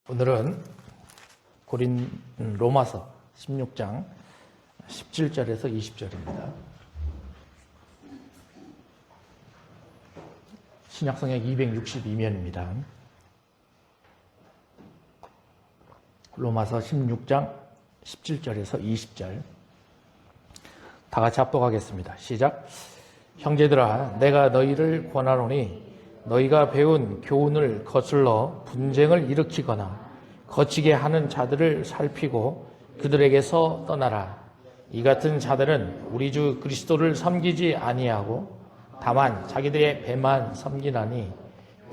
오늘은 로마서 16장 17절에서 20절입니다. 신약성역 262면입니다. 로마서 16장 17절에서 20절 다 같이 합독하겠습니다. 시작. 형제들아, 내가 너희를 권하노니 너희가 배운 교훈을 거슬러 분쟁을 일으키거나 거치게 하는 자들을 살피고 그들에게서 떠나라. 이 같은 자들은 우리 주 그리스도를 섬기지 아니하고 다만 자기들의 배만 섬기나니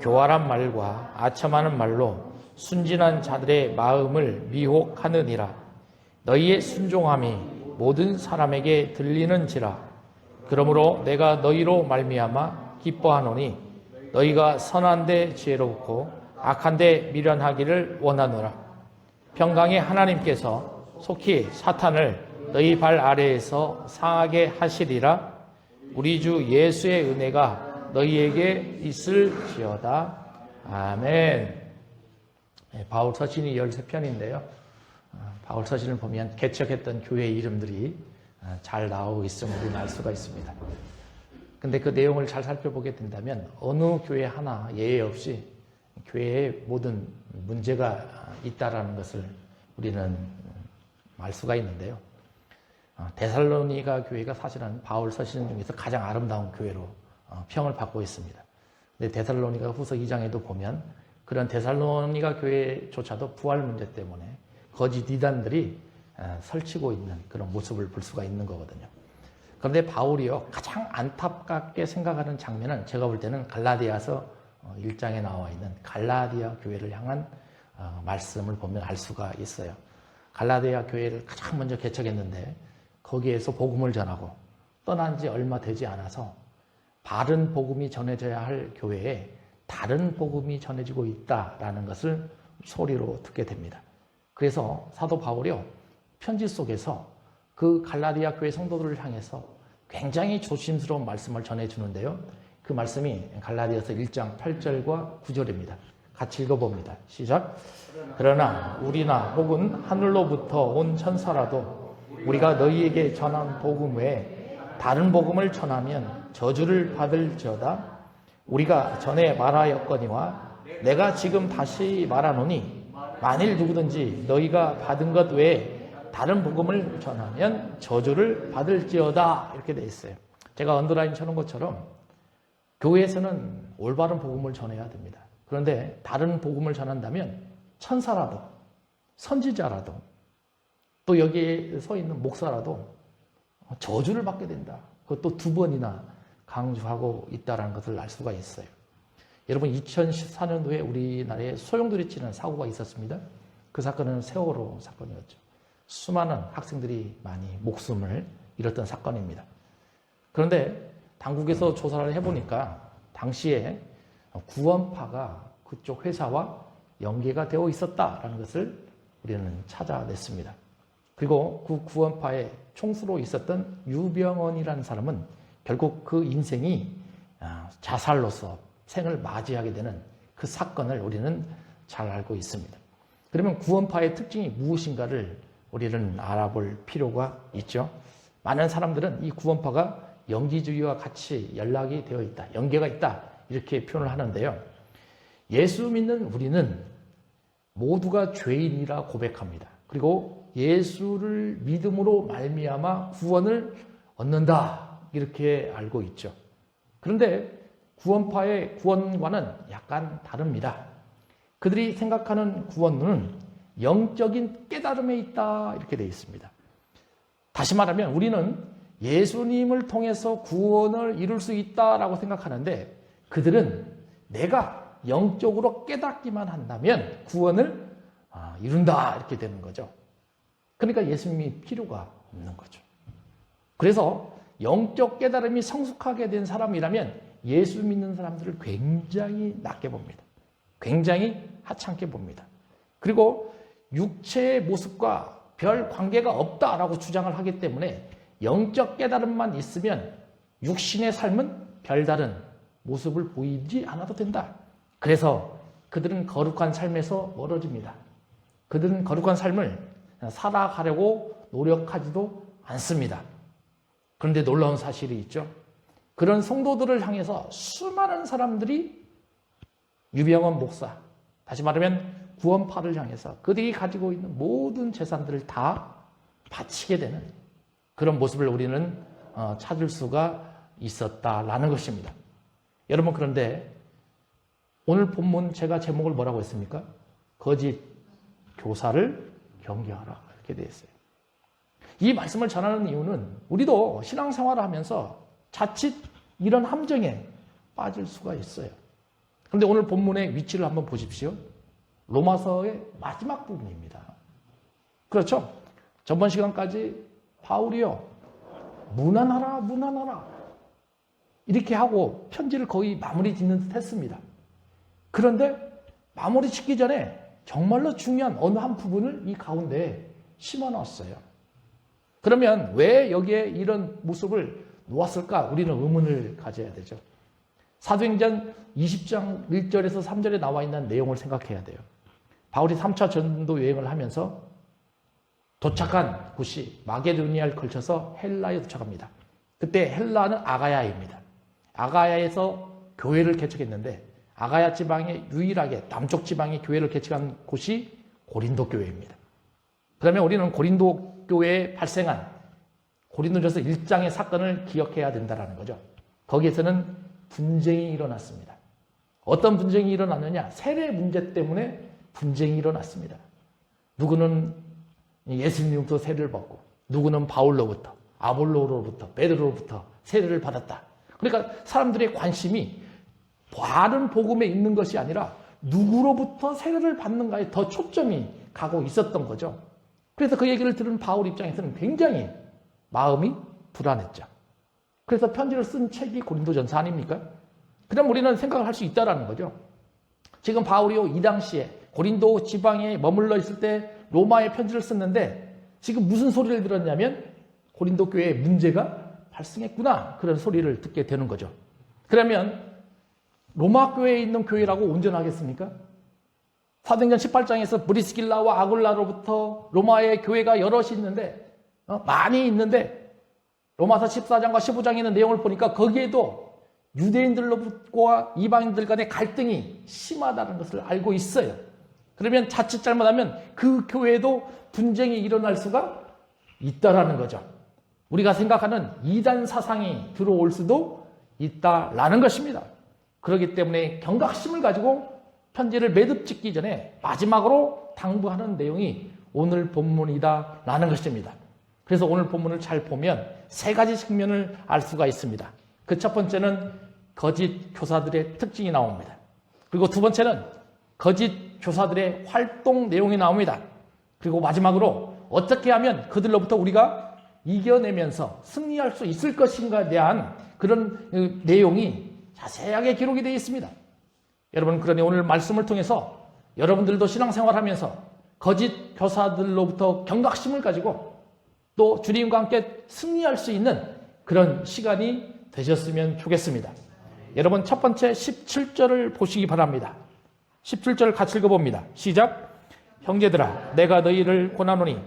교활한 말과 아첨하는 말로 순진한 자들의 마음을 미혹하느니라. 너희의 순종함이 모든 사람에게 들리는지라. 그러므로 내가 너희로 말미암아 기뻐하노니 너희가 선한데 지혜롭고 악한데 미련하기를 원하노라. 평강의 하나님께서 속히 사탄을 너희 발 아래에서 상하게 하시리라. 우리 주 예수의 은혜가 너희에게 있을지어다. 아멘. 바울 서신이 13편인데요. 바울 서신을 보면 개척했던 교회 이름들이 잘 나오고 있음을 우리는 알 수가 있습니다. 근데 그 내용을 잘 살펴보게 된다면 어느 교회 하나 예외 없이 교회에 모든 문제가 있다라는 것을 우리는 알 수가 있는데요. 데살로니가 교회가 사실은 바울 서신 중에서 가장 아름다운 교회로 평을 받고 있습니다. 근데 데살로니가 후서 2장에도 보면 그런 데살로니가 교회조차도 부활 문제 때문에 거짓 이단들이 설치고 있는 그런 모습을 볼 수가 있는 거거든요. 그런데 바울이요, 가장 안타깝게 생각하는 장면은 제가 볼 때는 갈라디아서 1장에 나와 있는 갈라디아 교회를 향한 말씀을 보면 알 수가 있어요. 갈라디아 교회를 가장 먼저 개척했는데 거기에서 복음을 전하고 떠난 지 얼마 되지 않아서 바른 복음이 전해져야 할 교회에 다른 복음이 전해지고 있다라는 것을 소리로 듣게 됩니다. 그래서 사도 바울이요, 편지 속에서 그 갈라디아 교회 성도들을 향해서 굉장히 조심스러운 말씀을 전해주는데요. 그 말씀이 갈라디아서 1장 8절과 9절입니다. 같이 읽어봅니다. 시작. 그러나 우리나 혹은 하늘로부터 온 천사라도 우리가 너희에게 전한 복음 외에 다른 복음을 전하면 저주를 받을지어다. 우리가 전에 말하였거니와 내가 지금 다시 말하노니 만일 누구든지 너희가 받은 것 외에 다른 복음을 전하면 저주를 받을지어다. 이렇게 돼 있어요. 제가 언더라인 쳐놓은 것처럼 교회에서는 올바른 복음을 전해야 됩니다. 그런데 다른 복음을 전한다면 천사라도 선지자라도 또 여기에 서 있는 목사라도 저주를 받게 된다. 그것도 2번이나 강조하고 있다는 것을 알 수가 있어요. 여러분, 2014년도에 우리나라에 소용돌이 치는 사고가 있었습니다. 그 사건은 세월호 사건이었죠. 수많은 학생들이 많이 목숨을 잃었던 사건입니다. 그런데 당국에서 조사를 해보니까 당시에 구원파가 그쪽 회사와 연계가 되어 있었다라는 것을 우리는 찾아냈습니다. 그리고 그 구원파의 총수로 있었던 유병원이라는 사람은 결국 그 인생이 자살로서 생을 맞이하게 되는 그 사건을 우리는 잘 알고 있습니다. 그러면 구원파의 특징이 무엇인가를 우리는 알아볼 필요가 있죠. 많은 사람들은 이 구원파가 영지주의와 같이 연락이 되어 있다, 연계가 있다, 이렇게 표현을 하는데요. 예수 믿는 우리는 모두가 죄인이라 고백합니다. 그리고 예수를 믿음으로 말미암아 구원을 얻는다, 이렇게 알고 있죠. 그런데 구원파의 구원과는 약간 다릅니다. 그들이 생각하는 구원은 영적인 깨달음에 있다, 이렇게 되어 있습니다. 다시 말하면 우리는 예수님을 통해서 구원을 이룰 수 있다라고 생각하는데 그들은 내가 영적으로 깨닫기만 한다면 구원을 이룬다, 이렇게 되는 거죠. 그러니까 예수님이 필요가 없는 거죠. 그래서 영적 깨달음이 성숙하게 된 사람이라면 예수 믿는 사람들을 굉장히 낮게 봅니다. 굉장히 하찮게 봅니다. 그리고 육체의 모습과 별 관계가 없다라고 주장을 하기 때문에 영적 깨달음만 있으면 육신의 삶은 별다른 모습을 보이지 않아도 된다. 그래서 그들은 거룩한 삶에서 멀어집니다. 그들은 거룩한 삶을 살아가려고 노력하지도 않습니다. 그런데 놀라운 사실이 있죠. 그런 성도들을 향해서 수많은 사람들이 유병원 목사, 다시 말하면 구원파를 향해서 그들이 가지고 있는 모든 재산들을 다 바치게 되는 그런 모습을 우리는 찾을 수가 있었다라는 것입니다. 여러분, 그런데 오늘 본문 제가 제목을 뭐라고 했습니까? 거짓 교사를 경계하라, 이렇게 되어 있어요. 이 말씀을 전하는 이유는 우리도 신앙생활을 하면서 자칫 이런 함정에 빠질 수가 있어요. 그런데 오늘 본문의 위치를 한번 보십시오. 로마서의 마지막 부분입니다. 그렇죠? 전번 시간까지 바울이요, 무난하라, 무난하라 이렇게 하고 편지를 거의 마무리 짓는 듯 했습니다. 그런데 마무리 짓기 전에 정말로 중요한 어느 한 부분을 이 가운데에 심어놨어요. 그러면 왜 여기에 이런 모습을 놓았을까? 우리는 의문을 가져야 되죠. 사도행전 20장 1절에서 3절에 나와 있는 내용을 생각해야 돼요. 바울이 3차 전도 여행을 하면서 도착한 곳이 마게도니아를 걸쳐서 헬라에 도착합니다. 그때 헬라는 아가야입니다. 아가야에서 교회를 개척했는데 아가야 지방에 유일하게 남쪽 지방에 교회를 개척한 곳이 고린도 교회입니다. 그러면 우리는 고린도 교회에 발생한 고린도전서 1장의 사건을 기억해야 된다는 거죠. 거기에서는 분쟁이 일어났습니다. 어떤 분쟁이 일어났느냐? 세례 문제 때문에 분쟁이 일어났습니다. 누구는 예수님부터 세례를 받고 누구는 바울로부터, 아볼로로부터, 베드로로부터 세례를 받았다. 그러니까 사람들의 관심이 바른 복음에 있는 것이 아니라 누구로부터 세례를 받는가에 더 초점이 가고 있었던 거죠. 그래서 그 얘기를 들은 바울 입장에서는 굉장히 마음이 불안했죠. 그래서 편지를 쓴 책이 고린도전서 아닙니까? 그럼 우리는 생각을 할 수 있다는 거죠. 지금 바울이요, 이 당시에 고린도 지방에 머물러 있을 때 로마에 편지를 썼는데 지금 무슨 소리를 들었냐면 고린도 교회에 문제가 발생했구나, 그런 소리를 듣게 되는 거죠. 그러면 로마 교회에 있는 교회라고 온전하겠습니까? 사도행전 18장에서 브리스길라와 아굴라로부터 로마의 교회가 여럿이 있는데 많이 있는데 로마서 14장과 15장에 있는 내용을 보니까 거기에도 유대인들과 이방인들 간의 갈등이 심하다는 것을 알고 있어요. 그러면 자칫 잘못하면 그 교회에도 분쟁이 일어날 수가 있다라는 거죠. 우리가 생각하는 이단 사상이 들어올 수도 있다라는 것입니다. 그렇기 때문에 경각심을 가지고 편지를 매듭 짓기 전에 마지막으로 당부하는 내용이 오늘 본문이다라는 것입니다. 그래서 오늘 본문을 잘 보면 세 가지 측면을 알 수가 있습니다. 그 첫 번째는 거짓 교사들의 특징이 나옵니다. 그리고 두 번째는 거짓 교사들의 활동 내용이 나옵니다. 그리고 마지막으로 어떻게 하면 그들로부터 우리가 이겨내면서 승리할 수 있을 것인가에 대한 그런 내용이 자세하게 기록이 되어 있습니다. 여러분, 그러니 오늘 말씀을 통해서 여러분들도 신앙생활하면서 거짓 교사들로부터 경각심을 가지고 또 주님과 함께 승리할 수 있는 그런 시간이 되셨으면 좋겠습니다. 여러분, 첫 번째 17절을 보시기 바랍니다. 17절을 같이 읽어봅니다. 시작. 형제들아, 내가 너희를 권하노니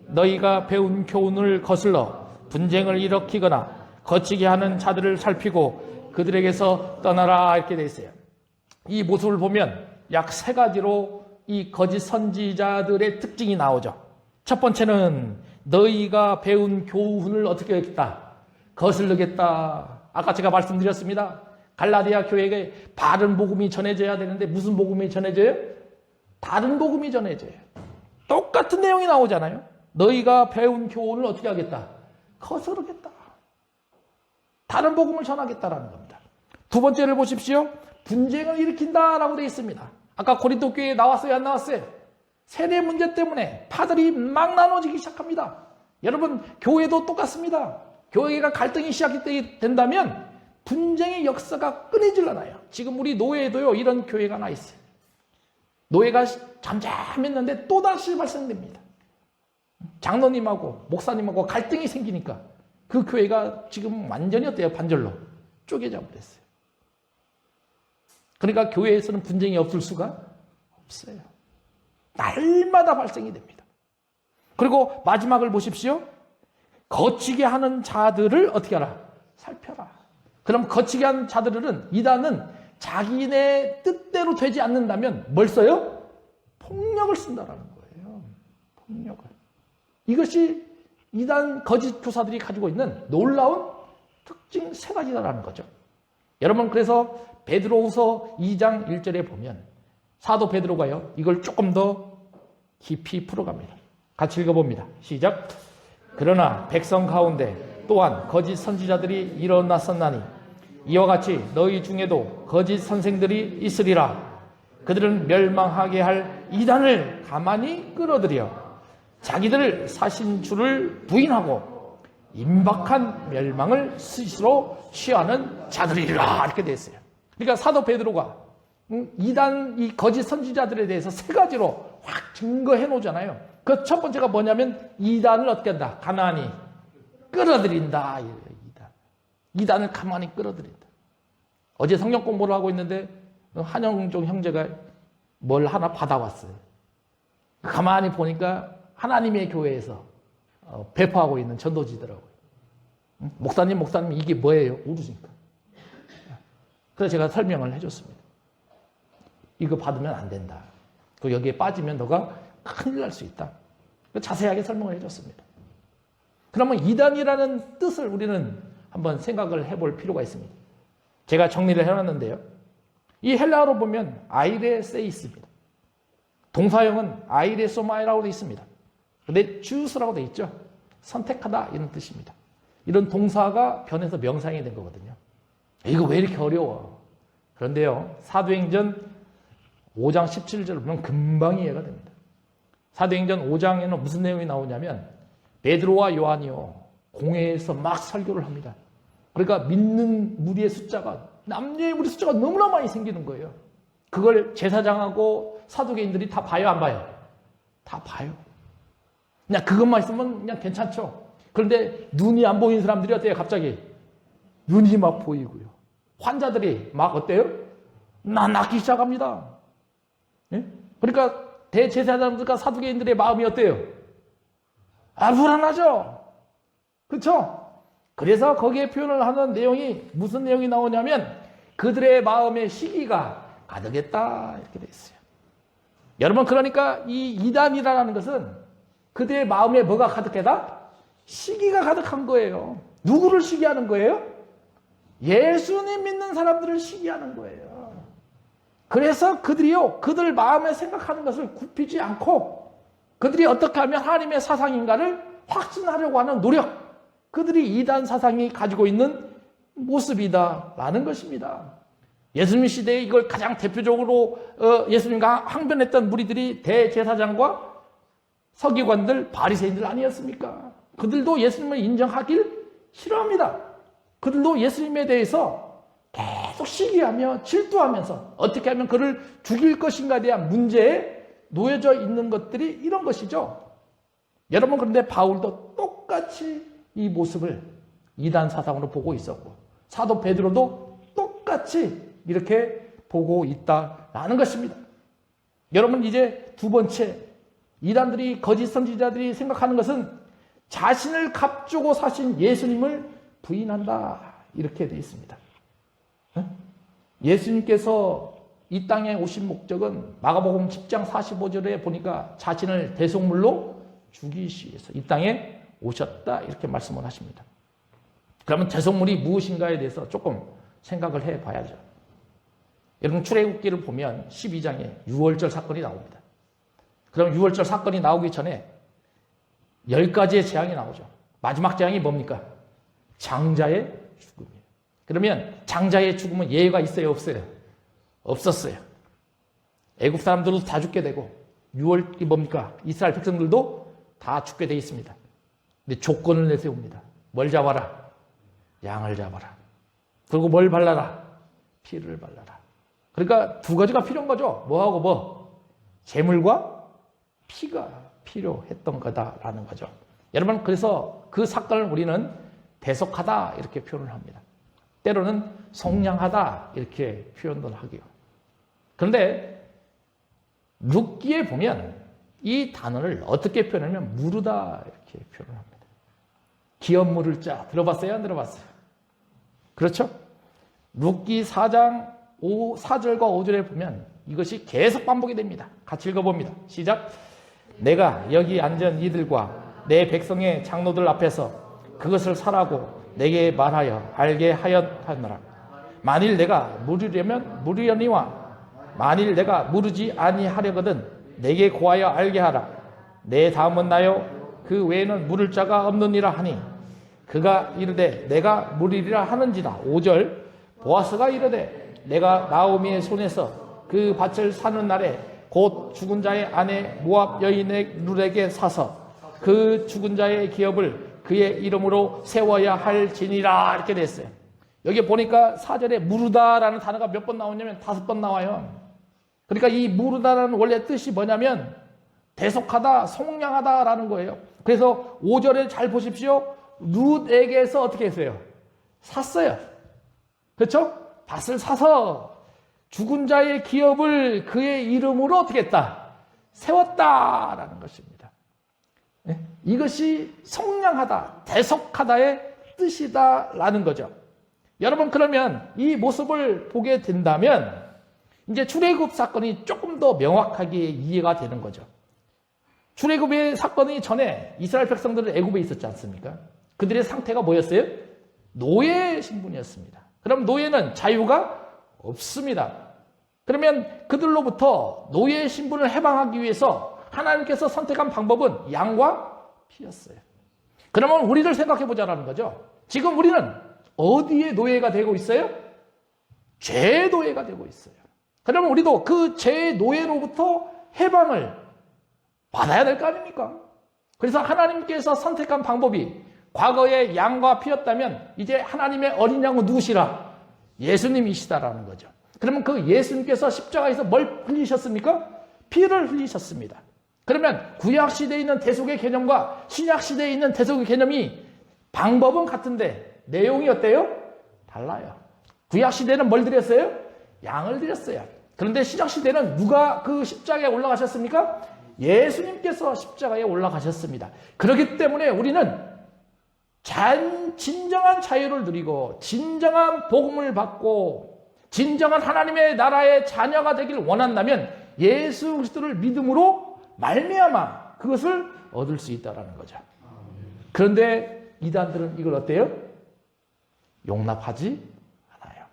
너희가 배운 교훈을 거슬러 분쟁을 일으키거나 거치게 하는 자들을 살피고 그들에게서 떠나라, 이렇게 되어 있어요. 이 모습을 보면 약 세 가지로 이 거짓 선지자들의 특징이 나오죠. 첫 번째는 너희가 배운 교훈을 어떻게 하겠다? 거슬르겠다. 아까 제가 말씀드렸습니다. 갈라디아 교회에 바른 복음이 전해져야 되는데 무슨 복음이 전해져요? 다른 복음이 전해져요. 똑같은 내용이 나오잖아요. 너희가 배운 교훈을 어떻게 하겠다? 거스르겠다. 다른 복음을 전하겠다라는 겁니다. 두 번째를 보십시오. 분쟁을 일으킨다라고 되어 있습니다. 아까 고린도 교회에 나왔어요, 안 나왔어요? 세례 문제 때문에 파들이 막 나눠지기 시작합니다. 여러분, 교회도 똑같습니다. 교회가 갈등이 시작된다면 분쟁의 역사가 끊이질 않아요. 지금 우리 노예에도요, 이런 교회가 하나 있어요. 노예가 잠잠했는데 또다시 발생됩니다. 장로님하고 목사님하고 갈등이 생기니까 그 교회가 지금 완전히 어때요? 반절로 쪼개져 버렸어요. 그러니까 교회에서는 분쟁이 없을 수가 없어요. 날마다 발생이 됩니다. 그리고 마지막을 보십시오. 거치게 하는 자들을 어떻게 하라? 살펴라. 그럼 거치게 하는 자들은 이단은 자기네 뜻대로 되지 않는다면 뭘 써요? 폭력을 쓴다라는 거예요. 폭력을. 이것이 이단 거짓 교사들이 가지고 있는 놀라운 특징 세 가지다라는 거죠. 여러분, 그래서 베드로후서 2장 1절에 보면 사도 베드로가요, 이걸 조금 더 깊이 풀어갑니다. 같이 읽어봅니다. 시작. 그러나 백성 가운데 또한 거짓 선지자들이 일어났었나니 이와 같이 너희 중에도 거짓 선생들이 있으리라. 그들은 멸망하게 할 이단을 가만히 끌어들여 자기들 사신 줄을 부인하고 임박한 멸망을 스스로 취하는 자들이라. 이렇게 되어 있어요. 그러니까 사도 베드로가 이단, 이 거짓 선지자들에 대해서 세 가지로 확 증거해 놓잖아요. 그 첫 번째가 뭐냐면 이단을 어떻게 한다? 가만히 끌어들인다. 이단을 가만히 끌어들인다. 어제 성경 공부를 하고 있는데 한영종 형제가 뭘 하나 받아왔어요. 가만히 보니까 하나님의 교회에서 배포하고 있는 전도지더라고요. 목사님 이게 뭐예요? 우르니까. 그래서 제가 설명을 해줬습니다. 이거 받으면 안 된다. 그 여기에 빠지면 너가 큰일 날 수 있다. 자세하게 설명을 해줬습니다. 그러면 이단이라는 뜻을 우리는 한번 생각을 해볼 필요가 있습니다. 제가 정리를 해놨는데요. 이 헬라어로 보면 아이레세이스입니다. 동사형은 아이레소마이라고 되어 있습니다. 근데 choos라고 되어 있죠. 선택하다 이런 뜻입니다. 이런 동사가 변해서 명사형이 된 거거든요. 이거 왜 이렇게 어려워? 그런데요, 사도행전 5장 17절을 보면 금방 이해가 됩니다. 사도행전 5장에는 무슨 내용이 나오냐면 베드로와 요한이요 공회에서 막 설교를 합니다. 그러니까 믿는 무리의 숫자가, 남녀의 무리 숫자가 너무나 많이 생기는 거예요. 그걸 제사장하고 사두개인들이 다 봐요, 안 봐요? 다 봐요. 그냥 그것만 있으면 그냥 괜찮죠. 그런데 눈이 안 보이는 사람들이 어때요? 갑자기 눈이 막 보이고요. 환자들이 막 어때요? 낫기 시작합니다. 예? 그러니까 대제사장들과 사두개인들의 마음이 어때요? 불안하죠. 그렇죠? 그래서 거기에 표현을 하는 내용이 무슨 내용이 나오냐면 그들의 마음의 시기가 가득했다 이렇게 돼 있어요. 여러분, 그러니까 이 이단이라는 것은 그들의 마음에 뭐가 가득하다? 시기가 가득한 거예요. 누구를 시기하는 거예요? 예수님 믿는 사람들을 시기하는 거예요. 그래서 그들이요, 그들 마음에 생각하는 것을 굽히지 않고 그들이 어떻게 하면 하나님의 사상인가를 확신하려고 하는 노력, 그들이 이단 사상이 가지고 있는 모습이다라는 것입니다. 예수님 시대에 이걸 가장 대표적으로 예수님과 항변했던 무리들이 대제사장과 서기관들, 바리새인들 아니었습니까? 그들도 예수님을 인정하길 싫어합니다. 그들도 예수님에 대해서 계속 시기하며 질투하면서 어떻게 하면 그를 죽일 것인가에 대한 문제에 놓여져 있는 것들이 이런 것이죠. 여러분, 그런데 바울도 똑같이 이 모습을 이단 사상으로 보고 있었고 사도 베드로도 똑같이 이렇게 보고 있다라는 것입니다. 여러분, 이제 두 번째, 이단들이, 거짓 선지자들이 생각하는 것은 자신을 갑주고 사신 예수님을 부인한다 이렇게 되어 있습니다. 예수님께서 이 땅에 오신 목적은 마가복음 10장 45절에 보니까 자신을 대속물로 죽이시기 위해서 이 땅에 오셨다 이렇게 말씀을 하십니다. 그러면 대속물이 무엇인가에 대해서 조금 생각을 해봐야죠. 여러분, 출애굽기를 보면 12장에 유월절 사건이 나옵니다. 그럼 유월절 사건이 나오기 전에 10가지의 재앙이 나오죠. 마지막 재앙이 뭡니까? 장자의 죽음이에요. 그러면 장자의 죽음은 예외가 있어요, 없어요? 없었어요. 애국 사람들도 다 죽게 되고 유월이 뭡니까? 이스라엘 백성들도 다 죽게 돼 있습니다. 근데 조건을 내세웁니다. 뭘 잡아라? 양을 잡아라. 그리고 뭘 발라라? 피를 발라라. 그러니까 두 가지가 필요한 거죠. 뭐하고 뭐? 재물과 피가 필요했던 거다라는 거죠. 여러분, 그래서 그 사건을 우리는 대속하다 이렇게 표현을 합니다. 때로는 속량하다 이렇게 표현을 하고요. 그런데 룻기에 보면 이 단어를 어떻게 표현하면 무르다 이렇게 표현을 합니다. 기업 물을 자 들어봤어요? 안 들어봤어요? 그렇죠? 룻기 4장 4절과 5절에 보면 이것이 계속 반복이 됩니다. 같이 읽어봅니다. 시작. 내가 여기 앉은 이들과 내 백성의 장로들 앞에서 그것을 사라고 내게 말하여 알게 하였노라. 만일 내가 물으려면 물으려니와 만일 내가 물으지 아니하려거든 내게 고하여 알게 하라. 내 다음은 나요 그 외에는 물을 자가 없느니라 하니 그가 이르되 내가 물으리라 하는지라. 5절. 보아스가 이르되 내가 나오미의 손에서 그 밭을 사는 날에 곧 죽은 자의 아내 모압 여인의 룻에게 사서 그 죽은 자의 기업을 그의 이름으로 세워야 할지니라. 이렇게 됐어요. 여기 보니까 4절에 무르다라는 단어가 몇 번 나오냐면 5번 나와요. 그러니까 이 무르다라는 원래 뜻이 뭐냐면 대속하다, 속량하다라는 거예요. 그래서 5절에 잘 보십시오. 룻에게서 어떻게 했어요? 샀어요. 그렇죠? 밭을 사서 죽은 자의 기업을 그의 이름으로 어떻게 했다? 세웠다라는 것입니다. 네? 이것이 속량하다, 대속하다의 뜻이다라는 거죠. 여러분, 그러면 이 모습을 보게 된다면 이제 출애굽 사건이 조금 더 명확하게 이해가 되는 거죠. 출애굽의 사건이 전에 이스라엘 백성들은 애굽에 있었지 않습니까? 그들의 상태가 뭐였어요? 노예 신분이었습니다. 그럼 노예는 자유가 없습니다. 그러면 그들로부터 노예 신분을 해방하기 위해서 하나님께서 선택한 방법은 양과 피였어요. 그러면 우리를 생각해 보자라는 거죠. 지금 우리는 어디에 노예가 되고 있어요? 죄의 노예가 되고 있어요. 그러면 우리도 그 죄의 노예로부터 해방을 받아야 될 거 아닙니까? 그래서 하나님께서 선택한 방법이 과거에 양과 피였다면 이제 하나님의 어린 양은 누구시라? 예수님이시다라는 거죠. 그러면 그 예수님께서 십자가에서 뭘 흘리셨습니까? 피를 흘리셨습니다. 그러면 구약시대에 있는 대속의 개념과 신약시대에 있는 대속의 개념이 방법은 같은데 내용이 어때요? 달라요. 구약시대는 뭘 드렸어요? 양을 드렸어요. 그런데 신약시대는 누가 그 십자가에 올라가셨습니까? 예수님께서 십자가에 올라가셨습니다. 그렇기 때문에 우리는 진정한 자유를 누리고 진정한 복음을 받고 진정한 하나님의 나라의 자녀가 되길 원한다면 예수 그리스도를 믿음으로 말미암아 그것을 얻을 수 있다는 거죠. 그런데 이단들은 이걸 어때요? 용납하지 않아요.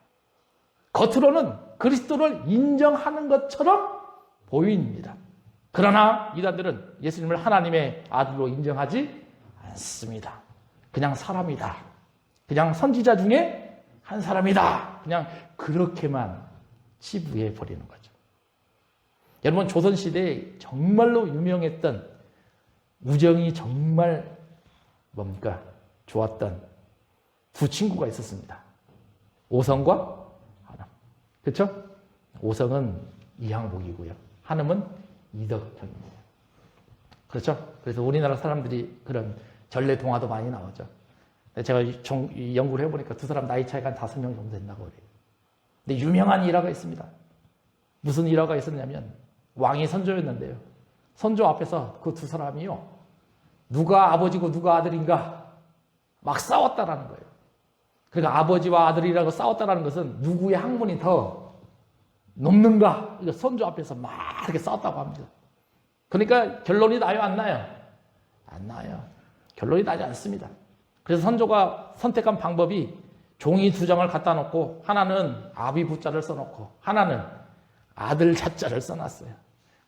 겉으로는 그리스도를 인정하는 것처럼 보입니다. 그러나 이단들은 예수님을 하나님의 아들로 인정하지 않습니다. 그냥 사람이다. 그냥 선지자 중에 한 사람이다. 그냥 그렇게만 치부해 버리는 거죠. 여러분, 조선시대에 정말로 유명했던 우정이 정말 뭡니까? 좋았던 두 친구가 있었습니다. 오성과 한음. 그렇죠? 오성은 이항복이고요. 한음은 이덕형입니다. 그렇죠? 그래서 우리나라 사람들이 그런 전래 동화도 많이 나오죠. 제가 연구를 해보니까 두 사람 나이 차이가 한 5명 정도 된다고 그래요. 근데 유명한 일화가 있습니다. 무슨 일화가 있었냐면 왕이 선조였는데요. 선조 앞에서 그 두 사람이요. 누가 아버지고 누가 아들인가 막 싸웠다라는 거예요. 그러니까 아버지와 아들이라고 싸웠다라는 것은 누구의 학문이 더 높는가? 선조 앞에서 막 이렇게 싸웠다고 합니다. 그러니까 결론이 나요, 안 나요? 안 나요. 결론이 나지 않습니다. 그래서 선조가 선택한 방법이 종이 2장을 갖다 놓고 하나는 아비 부자를 써놓고 하나는 아들 자자를 써놨어요.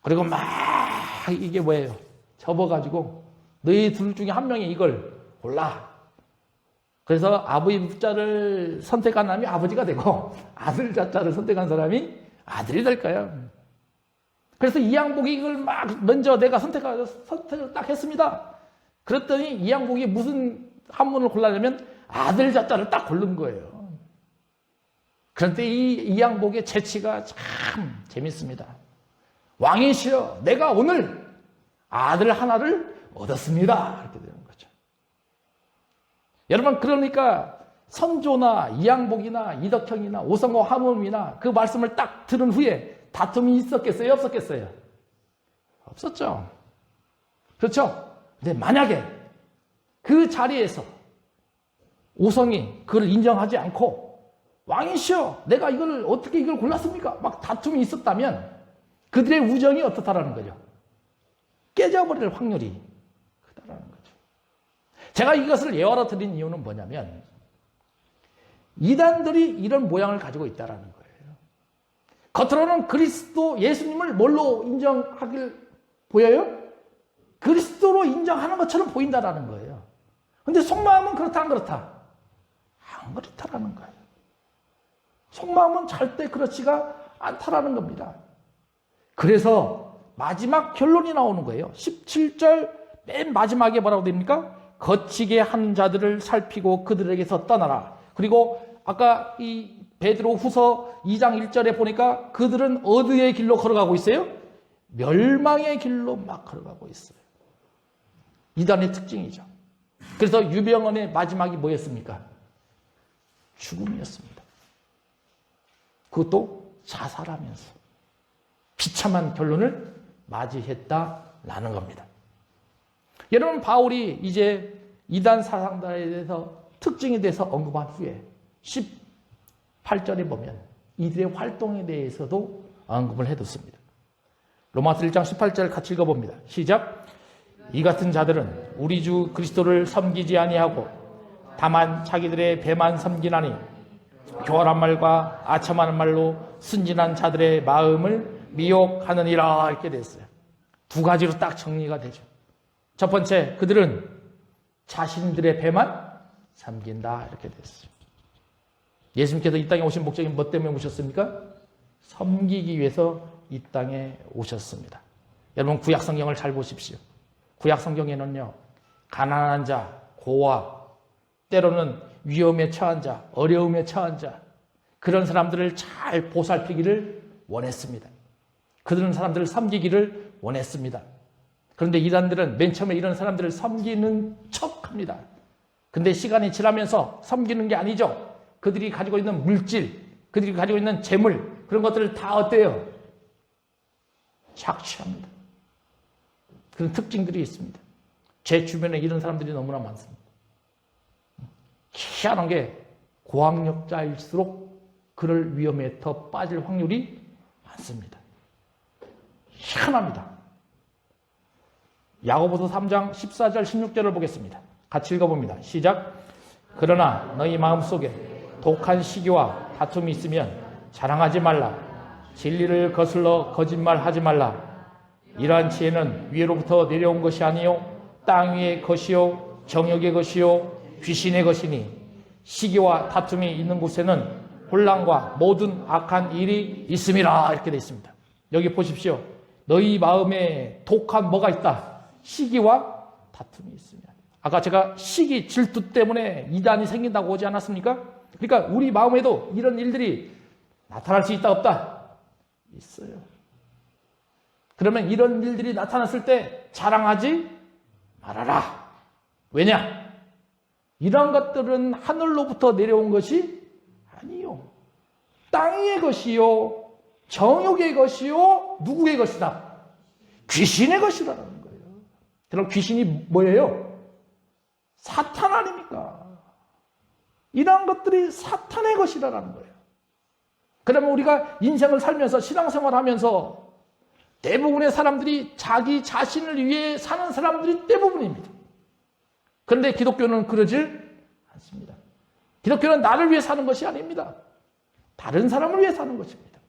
그리고 막 이게 뭐예요? 접어가지고 너희 둘 중에 한 명이 이걸 골라. 그래서 아비 부자를 선택한 사람이 아버지가 되고 아들 자자를 선택한 사람이 아들이 될 거예요. 그래서 이항복이 이걸 막 먼저 내가 선택을 딱 했습니다. 그랬더니 이항복이 무슨 한문을 골라냐면 아들 자자를 딱 고른 거예요. 그런데 이항복의 재치가 참 재밌습니다. 왕이시여, 내가 오늘 아들 하나를 얻었습니다. 이렇게 되는 거죠. 여러분, 그러니까 선조나 이항복이나 이덕형이나 오성과 한음이나 그 말씀을 딱 들은 후에 다툼이 있었겠어요? 없었겠어요? 없었죠. 그렇죠? 근데 만약에 그 자리에서 오성이 그걸 인정하지 않고 왕이시여 내가 어떻게 이걸 골랐습니까? 막 다툼이 있었다면 그들의 우정이 어떻다라는 거죠. 깨져버릴 확률이 크다라는 거죠. 제가 이것을 예화로 드린 이유는 뭐냐면 이단들이 이런 모양을 가지고 있다라는 거예요. 겉으로는 그리스도 예수님을 뭘로 인정하길 보여요? 그리스도로 인정하는 것처럼 보인다라는 거예요. 근데 속마음은 그렇다 안 그렇다? 안 그렇다라는 거예요. 속마음은 절대 그렇지가 않다라는 겁니다. 그래서 마지막 결론이 나오는 거예요. 17절 맨 마지막에 뭐라고 됩니까? 거치게 한 자들을 살피고 그들에게서 떠나라. 그리고 아까 이 베드로 후서 2장 1절에 보니까 그들은 어디의 길로 걸어가고 있어요? 멸망의 길로 막 걸어가고 있어요. 이단의 특징이죠. 그래서 유병언의 마지막이 뭐였습니까? 죽음이었습니다. 그것도 자살하면서 비참한 결론을 맞이했다라는 겁니다. 여러분 바울이 이제 이단 사상자에 대해서 특징에 대해서 언급한 후에 18절에 보면 이들의 활동에 대해서도 언급을 해뒀습니다. 로마서 1장 18절 같이 읽어봅니다. 시작. 이 같은 자들은 우리 주 그리스도를 섬기지 아니하고 다만 자기들의 배만 섬기나니 교활한 말과 아첨하는 말로 순진한 자들의 마음을 미혹하느니라 이렇게 됐어요. 두 가지로 딱 정리가 되죠. 첫 번째, 그들은 자신들의 배만 섬긴다 이렇게 됐어요. 예수님께서 이 땅에 오신 목적이 뭐 때문에 오셨습니까? 섬기기 위해서 이 땅에 오셨습니다. 여러분 구약 성경을 잘 보십시오. 구약 성경에는요, 가난한 자, 고아, 때로는 위험에 처한 자, 어려움에 처한 자, 그런 사람들을 잘 보살피기를 원했습니다. 그런 사람들을 섬기기를 원했습니다. 그런데 이단들은 맨 처음에 이런 사람들을 섬기는 척합니다. 근데 시간이 지나면서 섬기는 게 아니죠. 그들이 가지고 있는 물질, 그들이 가지고 있는 재물, 그런 것들을 다 어때요? 착취합니다. 그런 특징들이 있습니다. 제 주변에 이런 사람들이 너무나 많습니다. 희한한 게 고학력자일수록 그럴 위험에 더 빠질 확률이 많습니다. 희한합니다. 야고보서 3장 14절 16절을 보겠습니다. 같이 읽어봅니다. 시작. 그러나 너희 마음속에 독한 시기와 다툼이 있으면 자랑하지 말라. 진리를 거슬러 거짓말하지 말라. 이러한 지혜는 위로부터 내려온 것이 아니요 땅 위의 것이요 정욕의 것이요 귀신의 것이니 시기와 다툼이 있는 곳에는 혼란과 모든 악한 일이 있음이라 이렇게 되어 있습니다. 여기 보십시오. 너희 마음에 독한 뭐가 있다? 시기와 다툼이 있으면. 아까 제가 시기, 질투 때문에 이단이 생긴다고 하지 않았습니까? 그러니까 우리 마음에도 이런 일들이 나타날 수 있다 없다? 있어요. 그러면 이런 일들이 나타났을 때 자랑하지 말아라. 왜냐? 이런 것들은 하늘로부터 내려온 것이 아니요. 땅의 것이요. 정욕의 것이요. 누구의 것이다? 귀신의 것이라는 거예요. 그럼 귀신이 뭐예요? 사탄 아닙니까? 이런 것들이 사탄의 것이라는 거예요. 그러면 우리가 인생을 살면서 신앙생활 하면서 대부분의 사람들이 자기 자신을 위해 사는 사람들이 대부분입니다. 그런데 기독교는 그러질 않습니다. 기독교는 나를 위해 사는 것이 아닙니다. 다른 사람을 위해 사는 것입니다.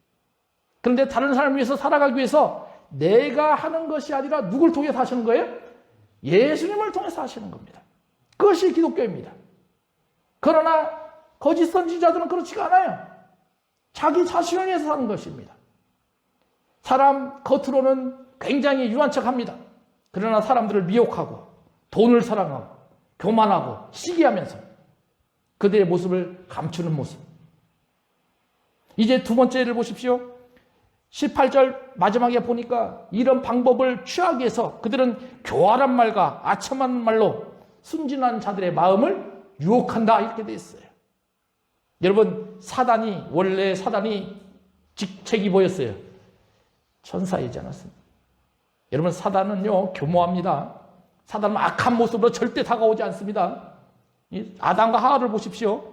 그런데 다른 사람을 위해서 살아가기 위해서 내가 하는 것이 아니라 누굴 통해서 하시는 거예요? 예수님을 통해서 하시는 겁니다. 그것이 기독교입니다. 그러나 거짓 선지자들은 그렇지가 않아요. 자기 자신을 위해서 사는 것입니다. 사람 겉으로는 굉장히 유한 척합니다. 그러나 사람들을 미혹하고 돈을 사랑하고 교만하고 시기하면서 그들의 모습을 감추는 모습. 이제 두 번째를 보십시오. 18절 마지막에 보니까 이런 방법을 취하기 위해서 그들은 교활한 말과 아첨하는 말로 순진한 자들의 마음을 유혹한다 이렇게 되어 있어요. 여러분 원래 사단이 직책이 뭐였어요? 천사이지 않았습니까? 여러분, 사단은요, 교모합니다. 사단은 악한 모습으로 절대 다가오지 않습니다. 아담과 하와를 보십시오.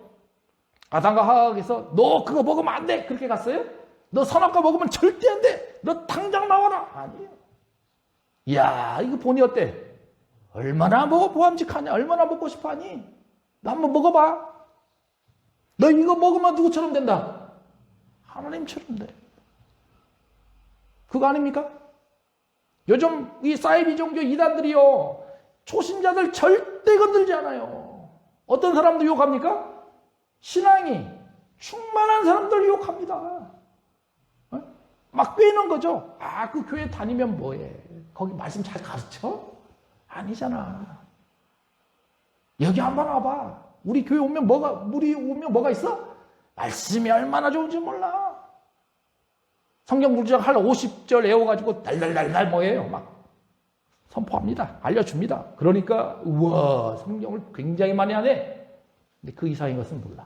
아담과 하와께서 너 그거 먹으면 안 돼. 그렇게 갔어요? 너 선악과 먹으면 절대 안 돼. 너 당장 나와라. 아니에요. 이야, 이거 보니 어때? 얼마나 먹어 보암직하냐? 얼마나 먹고 싶어 하니? 너 한번 먹어봐. 너 이거 먹으면 누구처럼 된다? 하나님처럼 돼. 그거 아닙니까? 요즘 이 사이비 종교 이단들이요, 초신자들 절대 건들지 않아요. 어떤 사람도 유혹합니까? 신앙이 충만한 사람들 유혹합니다. 어? 막 꿰는 거죠. 아, 그 교회 다니면 뭐해? 거기 말씀 잘 가르쳐? 아니잖아. 여기 한번 와봐. 우리 교회 오면 뭐가 있어? 말씀이 얼마나 좋은지 몰라. 성경 문장 할 50절 외워가지고 달달달달 뭐예요? 막 선포합니다. 알려줍니다. 그러니까 우와, 성경을 굉장히 많이 하네. 근데 그 이상인 것은 몰라.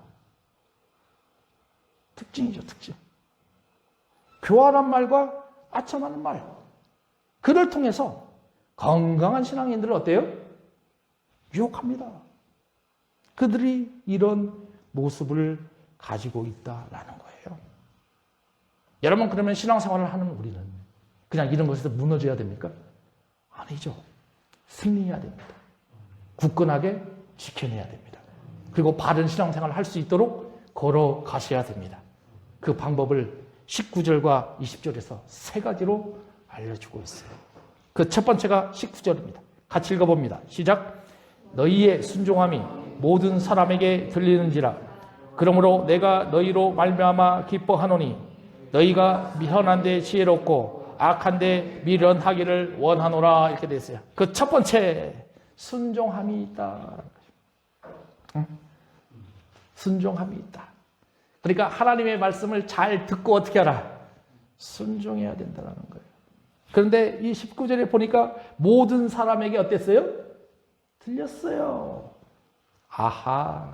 특징이죠, 특징. 교활한 말과 아첨하는 말. 그를 통해서 건강한 신앙인들은 어때요? 유혹합니다. 그들이 이런 모습을 가지고 있다라는 거예요. 여러분, 그러면 신앙생활을 하는 우리는 그냥 이런 것에서 무너져야 됩니까? 아니죠. 승리해야 됩니다. 굳건하게 지켜내야 됩니다. 그리고 바른 신앙생활을 할 수 있도록 걸어가셔야 됩니다. 그 방법을 19절과 20절에서 세 가지로 알려주고 있어요. 그 첫 번째가 19절입니다. 같이 읽어봅니다. 시작. 너희의 순종함이 모든 사람에게 들리는지라. 그러므로 내가 너희로 말미암아 기뻐하노니 너희가 미련한데 지혜롭고 악한데 미련하기를 원하노라. 이렇게 돼 있어요. 그 첫 번째, 순종함이 있다. 순종함이 있다. 그러니까 하나님의 말씀을 잘 듣고 어떻게 하라? 순종해야 된다는 거예요. 그런데 이 19절에 보니까 모든 사람에게 어땠어요? 들렸어요. 아하.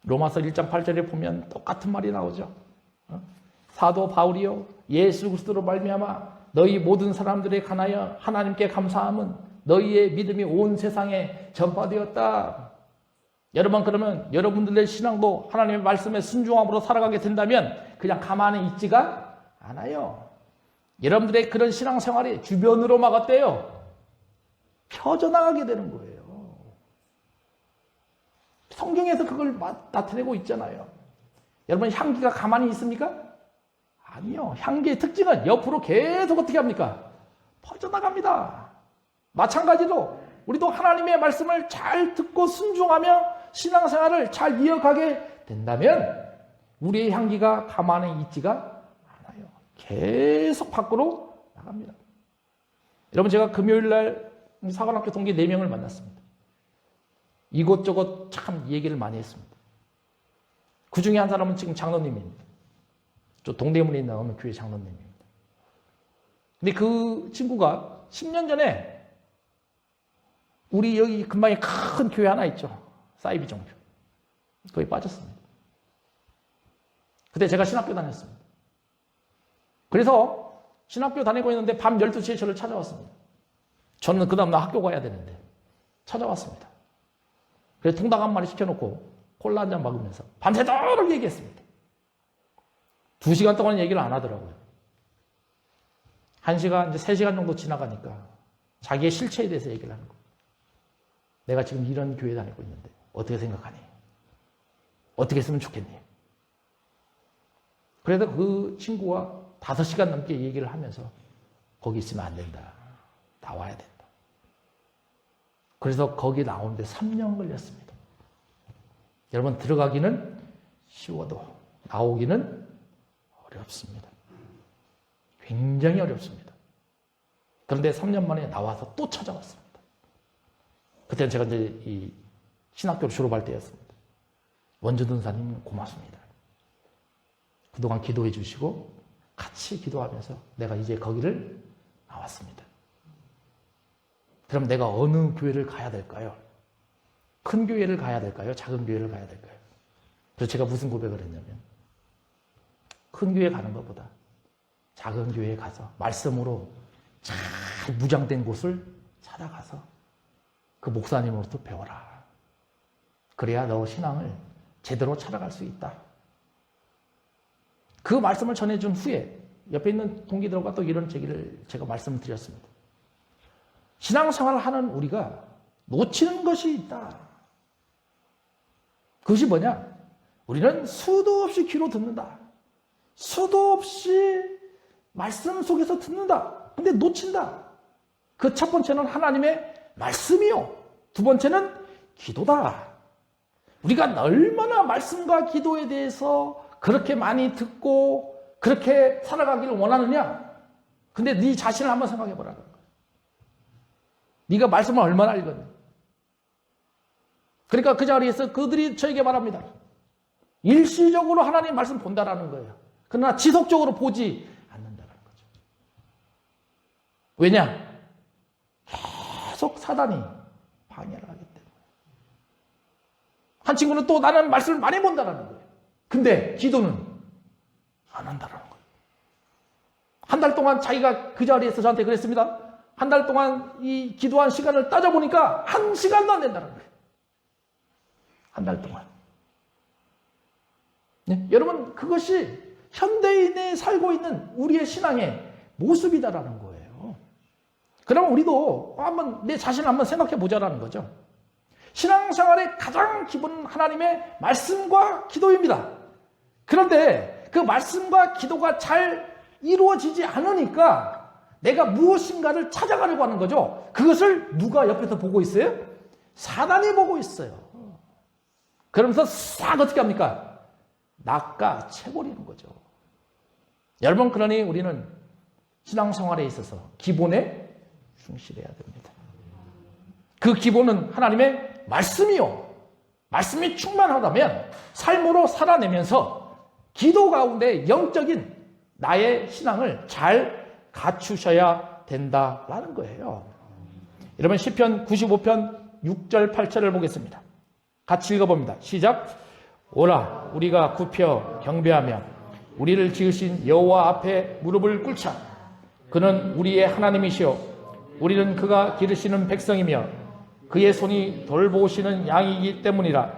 로마서 1장 8절에 보면 똑같은 말이 나오죠. 사도 바울이요, 예수 그리스도로 말미암아 너희 모든 사람들에 관하여 하나님께 감사함은 너희의 믿음이 온 세상에 전파되었다. 여러분, 그러면 여러분들의 신앙도 하나님의 말씀에 순종함으로 살아가게 된다면 그냥 가만히 있지가 않아요. 여러분들의 그런 신앙생활이 주변으로 막 어때요? 펴져나가게 되는 거예요. 성경에서 그걸 나타내고 있잖아요. 여러분, 향기가 가만히 있습니까? 아니요. 향기의 특징은 옆으로 계속 어떻게 합니까? 퍼져나갑니다. 마찬가지로 우리도 하나님의 말씀을 잘 듣고 순종하며 신앙생활을 잘 이어가게 된다면 우리의 향기가 가만히 있지가 않아요. 계속 밖으로 나갑니다. 여러분, 제가 금요일날 사관학교 동기 4명을 만났습니다. 이곳저곳 참 얘기를 많이 했습니다. 그 중에 한 사람은 지금 장로님입니다. 저 동대문에 있는 어느 교회 장로님입니다. 근데 그 친구가 10년 전에 우리 여기 근방에 큰 교회 하나 있죠. 사이비 종교. 거기 빠졌습니다. 그때 제가 신학교 다녔습니다. 그래서 신학교 다니고 있는데 밤 12시에 저를 찾아왔습니다. 저는 그 다음날 학교 가야 되는데 찾아왔습니다. 그래서 통닭 한 마리 시켜놓고 콜라 한 잔 먹으면서 밤새도록 얘기했습니다. 2시간 동안 얘기를 안 하더라고요. 1시간, 이제 3시간 정도 지나가니까 자기의 실체에 대해서 얘기를 하는 거예요. 내가 지금 이런 교회 다니고 있는데 어떻게 생각하니? 어떻게 했으면 좋겠니? 그래서 그 친구와 5시간 넘게 얘기를 하면서 거기 있으면 안 된다. 나와야 된다. 그래서 거기 나오는데 3년 걸렸습니다. 여러분, 들어가기는 쉬워도 나오기는 어렵습니다. 굉장히 어렵습니다. 그런데 3년 만에 나와서 또 찾아왔습니다. 그때는 제가 이제 이 신학교를 졸업할 때였습니다. 원주둔사님 고맙습니다. 그동안 기도해 주시고 같이 기도하면서 내가 이제 거기를 나왔습니다. 그럼 내가 어느 교회를 가야 될까요? 큰 교회를 가야 될까요? 작은 교회를 가야 될까요? 그래서 제가 무슨 고백을 했냐면 큰 교회 가는 것보다 작은 교회에 가서 말씀으로 잘 무장된 곳을 찾아가서 그 목사님으로부터 배워라. 그래야 너 신앙을 제대로 찾아갈 수 있다. 그 말씀을 전해준 후에 옆에 있는 동기들과 또 이런 얘기를 제가 말씀드렸습니다. 신앙생활을 하는 우리가 놓치는 것이 있다. 그것이 뭐냐? 우리는 수도 없이 귀로 듣는다. 수도 없이 말씀 속에서 듣는다. 근데 놓친다. 그 첫 번째는 하나님의 말씀이요. 두 번째는 기도다. 우리가 얼마나 말씀과 기도에 대해서 그렇게 많이 듣고 그렇게 살아가기를 원하느냐? 근데 네 자신을 한번 생각해 보라는 거야. 네가 말씀을 얼마나 읽었냐? 그러니까 그 자리에서 그들이 저에게 말합니다. 일시적으로 하나님 말씀 본다라는 거예요. 그러나 지속적으로 보지 않는다는 거죠. 왜냐? 계속 사단이 방해를 하기 때문에. 한 친구는 또 나는 말씀을 많이 본다라는 거예요. 근데 기도는 안 한다라는 거예요. 한 달 동안 자기가 그 자리에서 저한테 그랬습니다. 한 달 동안 이 기도한 시간을 따져보니까 1시간도 안 된다는 거예요. 한 달 동안. 네? 여러분, 그것이 현대인에 살고 있는 우리의 신앙의 모습이다라는 거예요. 그러면 우리도 한번 내 자신을 한번 생각해 보자라는 거죠. 신앙생활의 가장 기본은 하나님의 말씀과 기도입니다. 그런데 그 말씀과 기도가 잘 이루어지지 않으니까 내가 무엇인가를 찾아가려고 하는 거죠. 그것을 누가 옆에서 보고 있어요? 사단이 보고 있어요. 그러면서 싹 어떻게 합니까? 낚아채버리는 거죠. 여러분, 그러니 우리는 신앙생활에 있어서 기본에 충실해야 됩니다. 그 기본은 하나님의 말씀이요. 말씀이 충만하다면 삶으로 살아내면서 기도 가운데 영적인 나의 신앙을 잘 갖추셔야 된다라는 거예요. 여러분, 시편 95편 6절 8절을 보겠습니다. 같이 읽어봅니다. 시작. 오라, 우리가 굽혀 경배하며 우리를 지으신 여호와 앞에 무릎을 꿇자. 그는 우리의 하나님이시오. 우리는 그가 기르시는 백성이며 그의 손이 돌보시는 양이기 때문이라.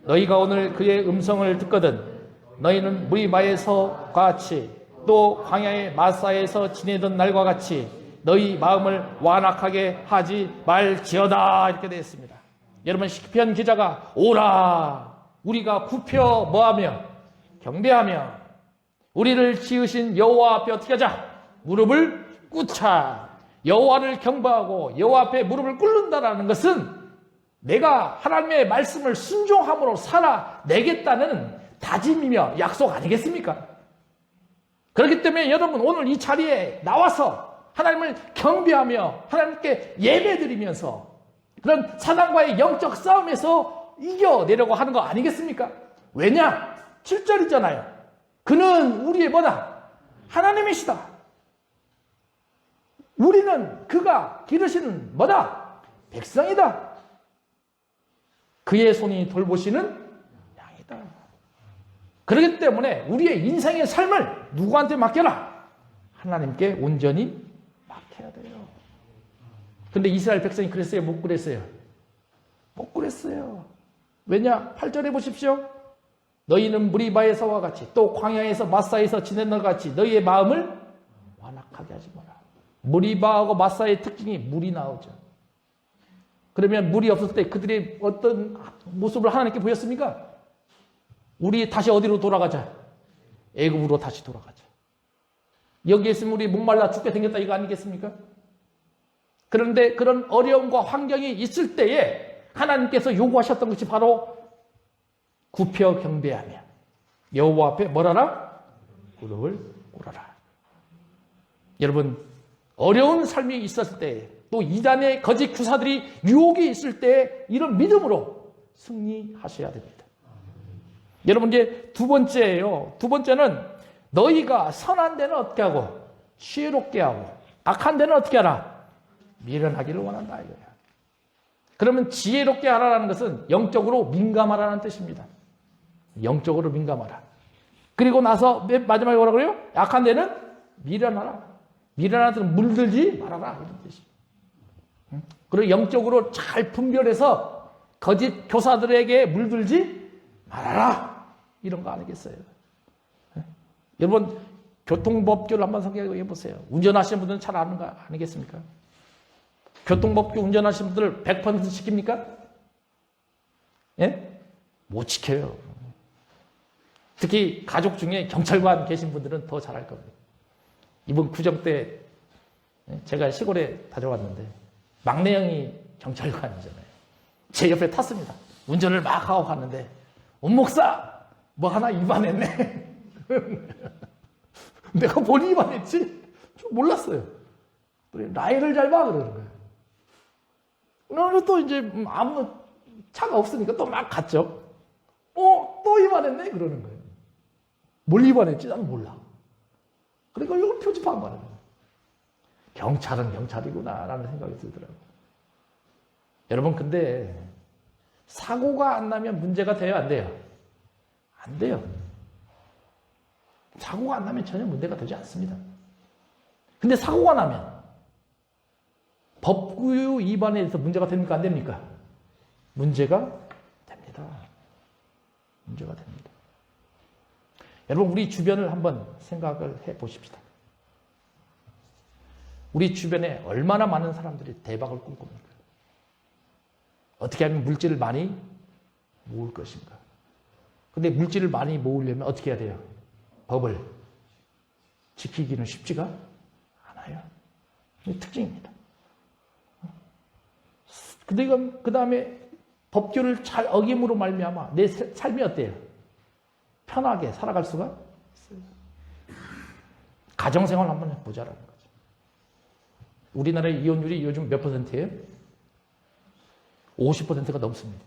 너희가 오늘 그의 음성을 듣거든 너희는 무리바에서 같이 또 광야의 마사에서 지내던 날과 같이 너희 마음을 완악하게 하지 말지어다. 이렇게 되어 있습니다. 여러분, 시편 기자가 오라, 우리가 굽혀 뭐하며 경배하며 우리를 지으신 여호와 앞에 어떻게 하자? 무릎을 꿇자. 여호와를 경배하고 여호와 앞에 무릎을 꿇는다라는 것은 내가 하나님의 말씀을 순종함으로 살아내겠다는 다짐이며 약속 아니겠습니까? 그렇기 때문에 여러분, 오늘 이 자리에 나와서 하나님을 경배하며 하나님께 예배드리면서 그런 사단과의 영적 싸움에서 이겨내려고 하는 거 아니겠습니까? 왜냐? 7절이잖아요. 그는 우리의 뭐다? 하나님이시다. 우리는 그가 기르시는 뭐다? 백성이다. 그의 손이 돌보시는 양이다. 그렇기 때문에 우리의 인생의 삶을 누구한테 맡겨라? 하나님께 온전히 맡겨야 돼요. 근데 이스라엘 백성이 그랬어요? 못 그랬어요? 못 그랬어요. 왜냐? 8절에 보십시오. 너희는 무리바에서와 같이 또 광야에서 마사에서 지낸 것 같이 너희의 마음을 완악하게 하지 마라. 무리바하고 마사의 특징이 물이 나오죠. 그러면 물이 없었을 때 그들이 어떤 모습을 하나님께 보였습니까? 우리 다시 어디로 돌아가자? 애굽으로 다시 돌아가자. 여기에 있으면 우리 목말라 죽게 생겼다 이거 아니겠습니까? 그런데 그런 어려움과 환경이 있을 때에 하나님께서 요구하셨던 것이 바로 굽혀 경배하며 여호와 앞에 뭐라라? 무릎을 꿇어라. 여러분, 어려운 삶이 있었을 때, 또 이단의 거짓 교사들이 유혹이 있을 때 이런 믿음으로 승리하셔야 됩니다. 여러분, 이제 두 번째예요. 두 번째는 너희가 선한 데는 어떻게 하고 지혜롭게 하고 악한 데는 어떻게 하라? 미련하기를 원한다 이거야. 그러면 지혜롭게 하라는 것은 영적으로 민감하라는 뜻입니다. 영적으로 민감하라. 그리고 나서 맨 마지막에 뭐라 그래요? 악한 데는 미련하라. 미련한 물들지 말아라. 이런 뜻이. 그리고 영적으로 잘 분별해서 거짓 교사들에게 물들지 말아라. 이런 거 아니겠어요? 여러분, 교통법규를 한번 생각해 보세요. 운전하시는 분들은 잘 아는 거 아니겠습니까? 교통법규 운전하시는 분들 100% 지킵니까? 예? 못 지켜요. 특히 가족 중에 경찰관 계신 분들은 더 잘할 겁니다. 이번 구정 때 제가 시골에 다녀왔는데 막내 형이 경찰관이잖아요. 제 옆에 탔습니다. 운전을 막 하고 갔는데 원목사 뭐 하나 위반했네. 내가 뭘 위반했지? 좀 몰랐어요. 라인을 잘 봐 그러는 거예요. 그러면 또 이제 아무 차가 없으니까 또 막 갔죠. 또 위반했네 그러는 거예요. 뭘 위반했지? 나는 몰라. 그러니까 이걸 표집한 거예요. 경찰은 경찰이구나 라는 생각이 들더라고요. 여러분, 근데 사고가 안 나면 문제가 돼요, 안 돼요? 안 돼요. 사고가 안 나면 전혀 문제가 되지 않습니다. 근데 사고가 나면 법규 위반에 대해서 문제가 됩니까, 안 됩니까? 문제가 됩니다. 문제가 됩니다. 여러분, 우리 주변을 한번 생각을 해 보십시다. 우리 주변에 얼마나 많은 사람들이 대박을 꿈꿉니까? 어떻게 하면 물질을 많이 모을 것인가? 근데 물질을 많이 모으려면 어떻게 해야 돼요? 법을 지키기는 쉽지가 않아요. 이게 특징입니다. 근데 그 다음에 법규를 잘 어김으로 말미암아 내 삶이 어때요? 편하게 살아갈 수가 있어요. 가정생활 한번 해보자라는 거죠. 우리나라의 이혼율이 요즘 몇 %예요? 50%가 넘습니다.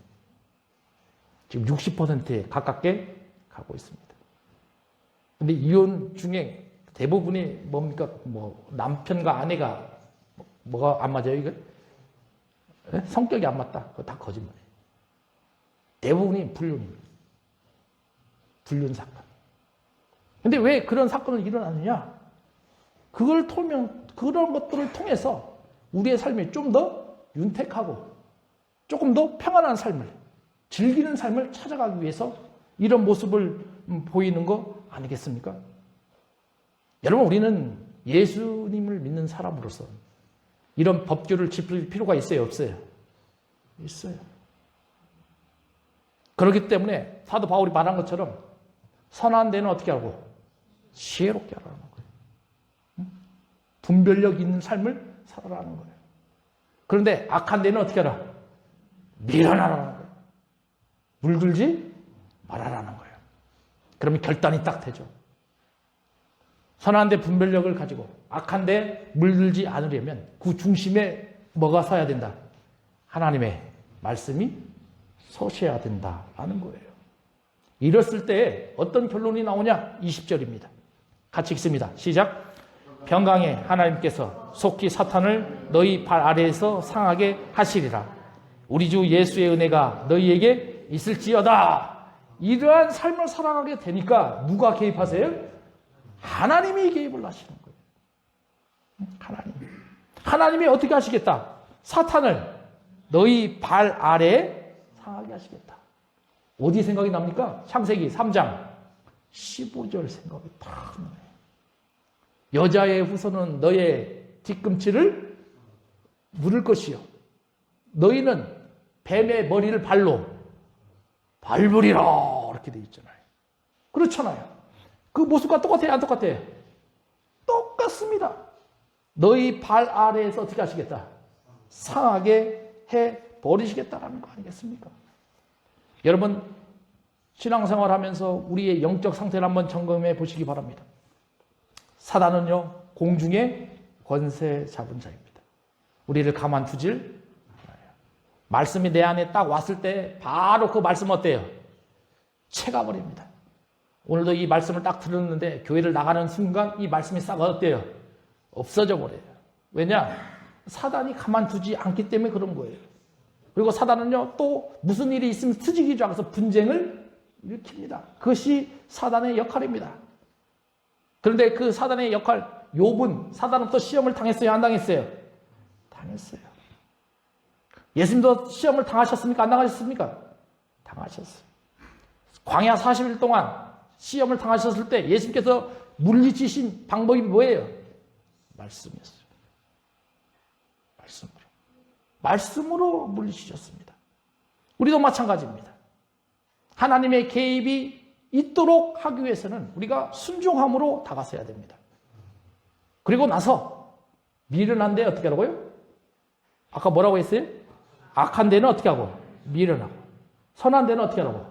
지금 60%에 가깝게 가고 있습니다. 근데 이혼 중에 대부분이 뭡니까? 뭐 남편과 아내가 뭐가 안 맞아요, 이거? 네? 성격이 안 맞다. 그거 다 거짓말이에요. 대부분이 불륜입니다. 불륜 사건. 근데 왜 그런 사건이 일어나느냐? 그런 것들을 통해서 우리의 삶이 좀 더 윤택하고 조금 더 평안한 삶을, 즐기는 삶을 찾아가기 위해서 이런 모습을 보이는 거 아니겠습니까? 여러분, 우리는 예수님을 믿는 사람으로서 이런 법규를 지킬 필요가 있어요, 없어요? 있어요. 그렇기 때문에 사도 바울이 말한 것처럼 선한 데는 어떻게 하고? 지혜롭게 하라는 거예요. 분별력 있는 삶을 살아라는 거예요. 그런데 악한 데는 어떻게 하라? 밀어나라는 거예요. 물들지 말아라는 거예요. 그러면 결단이 딱 되죠. 선한 데 분별력을 가지고 악한 데 물들지 않으려면 그 중심에 뭐가 서야 된다? 하나님의 말씀이 서셔야 된다라는 거예요. 이랬을 때 어떤 결론이 나오냐? 20절입니다. 같이 읽습니다. 시작. 평강에 하나님께서 속히 사탄을 너희 발 아래에서 상하게 하시리라. 우리 주 예수의 은혜가 너희에게 있을지어다. 이러한 삶을 살아가게 되니까 누가 개입하세요? 하나님이 개입을 하시는 거예요. 하나님이 어떻게 하시겠다? 사탄을 너희 발 아래에 상하게 하시겠다. 어디 생각이 납니까? 창세기 3장 15절 생각이 탁 나요. 여자의 후손은 너의 뒤꿈치를 물을 것이요. 너희는 뱀의 머리를 발로 밟으리라. 이렇게 되어 있잖아요. 그렇잖아요. 그 모습과 똑같아요? 안 똑같아요? 똑같습니다. 너희 발 아래에서 어떻게 하시겠다? 상하게 해버리시겠다라는 거 아니겠습니까? 여러분, 신앙생활 하면서 우리의 영적 상태를 한번 점검해 보시기 바랍니다. 사단은요, 공중의 권세 잡은 자입니다. 우리를 가만두질 않아요. 말씀이 내 안에 딱 왔을 때 바로 그 말씀 어때요? 채가버립니다. 오늘도 이 말씀을 딱 들었는데 교회를 나가는 순간 이 말씀이 싹 어때요? 없어져 버려요. 왜냐? 사단이 가만두지 않기 때문에 그런 거예요. 그리고 사단은요, 또 무슨 일이 있으면 트지기 줄 알아서 분쟁을 일으킵니다. 그것이 사단의 역할입니다. 그런데 그 사단의 역할, 욥은 사단으로부터 시험을 당했어요? 안 당했어요? 당했어요. 예수님도 시험을 당하셨습니까? 안 당하셨습니까? 당하셨어요. 광야 40일 동안 시험을 당하셨을 때 예수님께서 물리치신 방법이 뭐예요? 말씀이었어요. 말씀으로 물리치셨습니다. 우리도 마찬가지입니다. 하나님의 개입이 있도록 하기 위해서는 우리가 순종함으로 다가서야 됩니다. 그리고 나서 미련한 데 어떻게 하라고요? 아까 뭐라고 했어요? 악한 데는 어떻게 하고? 미련하고. 선한 데는 어떻게 하라고?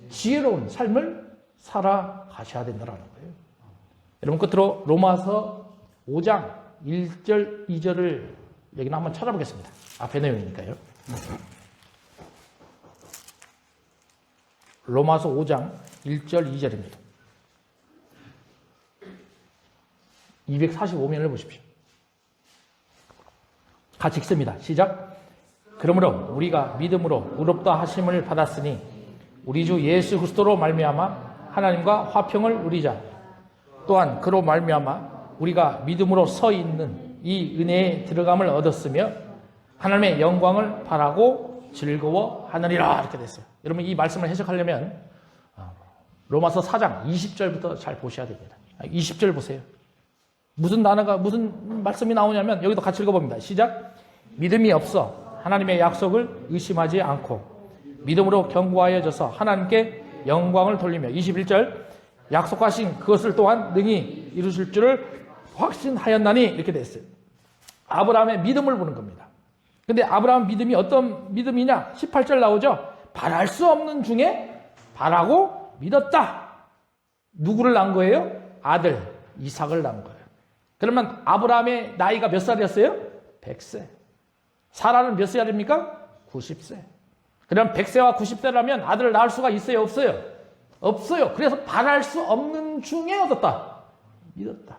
지혜로운 삶을 살아가셔야 된다는 거예요. 여러분 끝으로 로마서 5장 1절 2절을 여기는 한번 찾아보겠습니다. 앞에 내용이니까요. 로마서 5장 1절 2절입니다. 245면을 보십시오. 같이 읽습니다. 시작. 그러므로 우리가 믿음으로 의롭다 하심을 받았으니 우리 주 예수 그리스도로 말미암아 하나님과 화평을 누리자. 또한 그로 말미암아 우리가 믿음으로 서 있는 이 은혜에 들어감을 얻었으며 하나님의 영광을 바라고 즐거워하느니라. 이렇게 됐어요. 여러분 이 말씀을 해석하려면 로마서 4장 20절부터 잘 보셔야 됩니다. 20절 보세요. 무슨 단어가 무슨 말씀이 나오냐면 여기도 같이 읽어봅니다. 시작. 믿음이 없어 하나님의 약속을 의심하지 않고 믿음으로 견고하여져서 하나님께 영광을 돌리며 21절 약속하신 그것을 또한 능히 이루실 줄을 확신하였나니 이렇게 됐어요. 아브라함의 믿음을 보는 겁니다. 근데 아브라함 믿음이 어떤 믿음이냐? 18절 나오죠. 바랄 수 없는 중에 바라고 믿었다. 누구를 낳은 거예요? 아들 이삭을 낳은 거예요. 그러면 아브라함의 나이가 몇 살이었어요? 100세. 사라는 몇 살입니까? 90세. 그럼 100세와 90세라면 아들을 낳을 수가 있어요? 없어요? 없어요. 그래서 바랄 수 없는 중에 얻었다. 믿었다.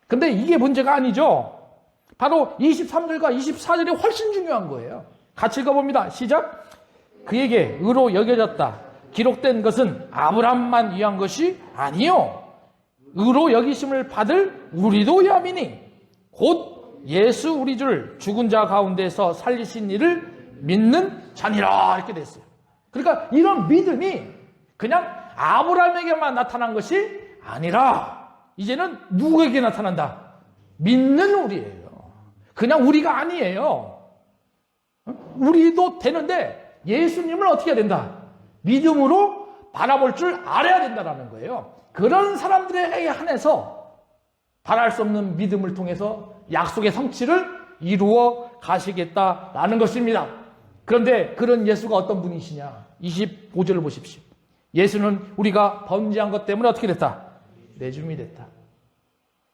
근데 이게 문제가 아니죠. 바로 23절과 24절이 훨씬 중요한 거예요. 같이 읽어봅니다. 시작. 그에게 의로 여겨졌다. 기록된 것은 아브라함만 위한 것이 아니요 의로 여기심을 받을 우리도 위함이니 곧 예수 우리 줄 죽은 자 가운데서 살리신 이를 믿는 자니라. 이렇게 됐어요. 그러니까 이런 믿음이 그냥 아브라함에게만 나타난 것이 아니라 이제는 누구에게 나타난다? 믿는 우리예요. 그냥 우리가 아니에요. 우리도 되는데 예수님을 어떻게 해야 된다? 믿음으로 바라볼 줄 알아야 된다는 거예요. 그런 사람들에게 한해서 바랄 수 없는 믿음을 통해서 약속의 성취를 이루어 가시겠다라는 것입니다. 그런데 그런 예수가 어떤 분이시냐? 25절을 보십시오. 예수는 우리가 범죄한 것 때문에 어떻게 됐다? 내줌이 됐다.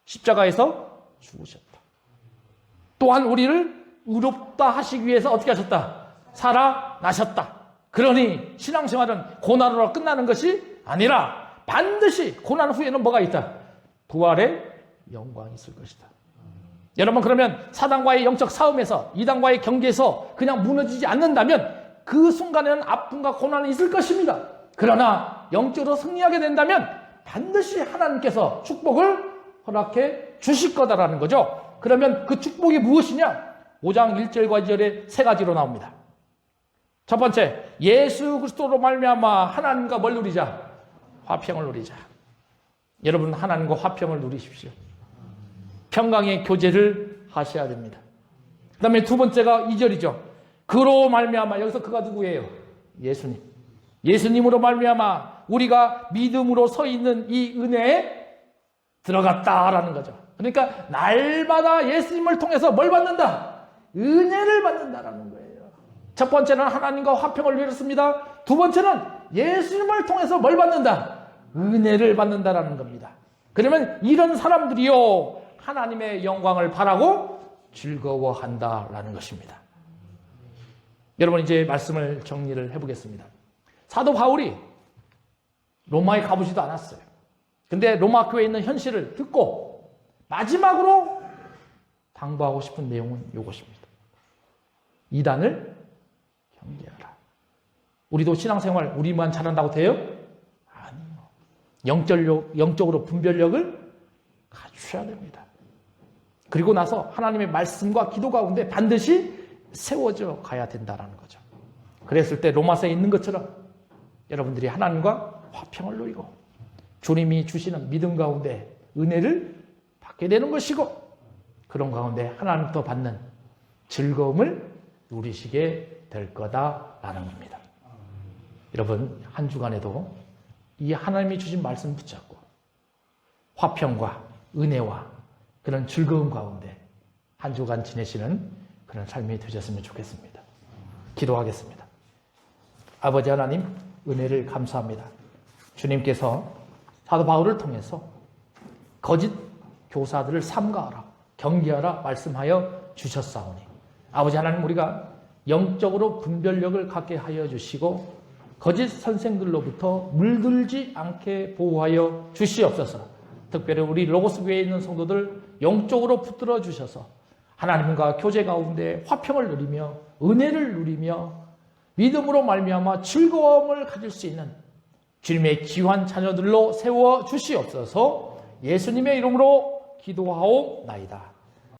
십자가에서 죽으셨다. 또한 우리를 의롭다 하시기 위해서 어떻게 하셨다? 살아나셨다. 그러니 신앙생활은 고난으로 끝나는 것이 아니라 반드시 고난 후에는 뭐가 있다? 부활의 영광이 있을 것이다. 여러분 그러면 사단과의 영적 싸움에서 이단과의 경계에서 그냥 무너지지 않는다면 그 순간에는 아픔과 고난이 있을 것입니다. 그러나 영적으로 승리하게 된다면 반드시 하나님께서 축복을 허락해 주실 거다라는 거죠. 그러면 그 축복이 무엇이냐? 5장 1절과 2절에 세 가지로 나옵니다. 첫 번째, 예수 그리스도로 말미암아 하나님과 뭘 누리자? 화평을 누리자. 여러분 하나님과 화평을 누리십시오. 평강의 교제를 하셔야 됩니다. 그 다음에 두 번째가 2절이죠. 그로 말미암아, 여기서 그가 누구예요? 예수님. 예수님으로 말미암아 우리가 믿음으로 서 있는 이 은혜에 들어갔다라는 거죠. 그러니까 날마다 예수님을 통해서 뭘 받는다? 은혜를 받는다라는 거예요. 첫 번째는 하나님과 화평을 누렸습니다. 두 번째는 예수님을 통해서 뭘 받는다? 은혜를 받는다라는 겁니다. 그러면 이런 사람들이요 하나님의 영광을 바라고 즐거워한다라는 것입니다. 여러분 이제 말씀을 정리를 해보겠습니다. 사도 바울이 로마에 가보지도 않았어요. 근데 로마 교회에 있는 현실을 듣고 마지막으로 당부하고 싶은 내용은 이것입니다. 이단을 경계하라. 우리도 신앙생활 우리만 잘한다고 돼요? 아니요. 영적으로 분별력을 갖추셔야 됩니다. 그리고 나서 하나님의 말씀과 기도 가운데 반드시 세워져 가야 된다는 거죠. 그랬을 때 로마서에 있는 것처럼 여러분들이 하나님과 화평을 누리고 주님이 주시는 믿음 가운데 은혜를 받게 되는 것이고 그런 가운데 하나님부터 받는 즐거움을 누리시게 될 거다라는 겁니다. 여러분 한 주간에도 이 하나님이 주신 말씀 붙잡고 화평과 은혜와 그런 즐거움 가운데 한 주간 지내시는 그런 삶이 되셨으면 좋겠습니다. 기도하겠습니다. 아버지 하나님 은혜를 감사합니다. 주님께서 사도 바울을 통해서 거짓 교사들을 삼가하라 경계하라 말씀하여 주셨사오니 아버지 하나님 우리가 영적으로 분별력을 갖게 하여 주시고 거짓 선생들로부터 물들지 않게 보호하여 주시옵소서. 특별히 우리 로고스 교회에 있는 성도들 영적으로 붙들어 주셔서 하나님과 교제 가운데 화평을 누리며 은혜를 누리며 믿음으로 말미암아 즐거움을 가질 수 있는 주님의 귀한 자녀들로 세워 주시옵소서. 예수님의 이름으로 기도하옵나이다.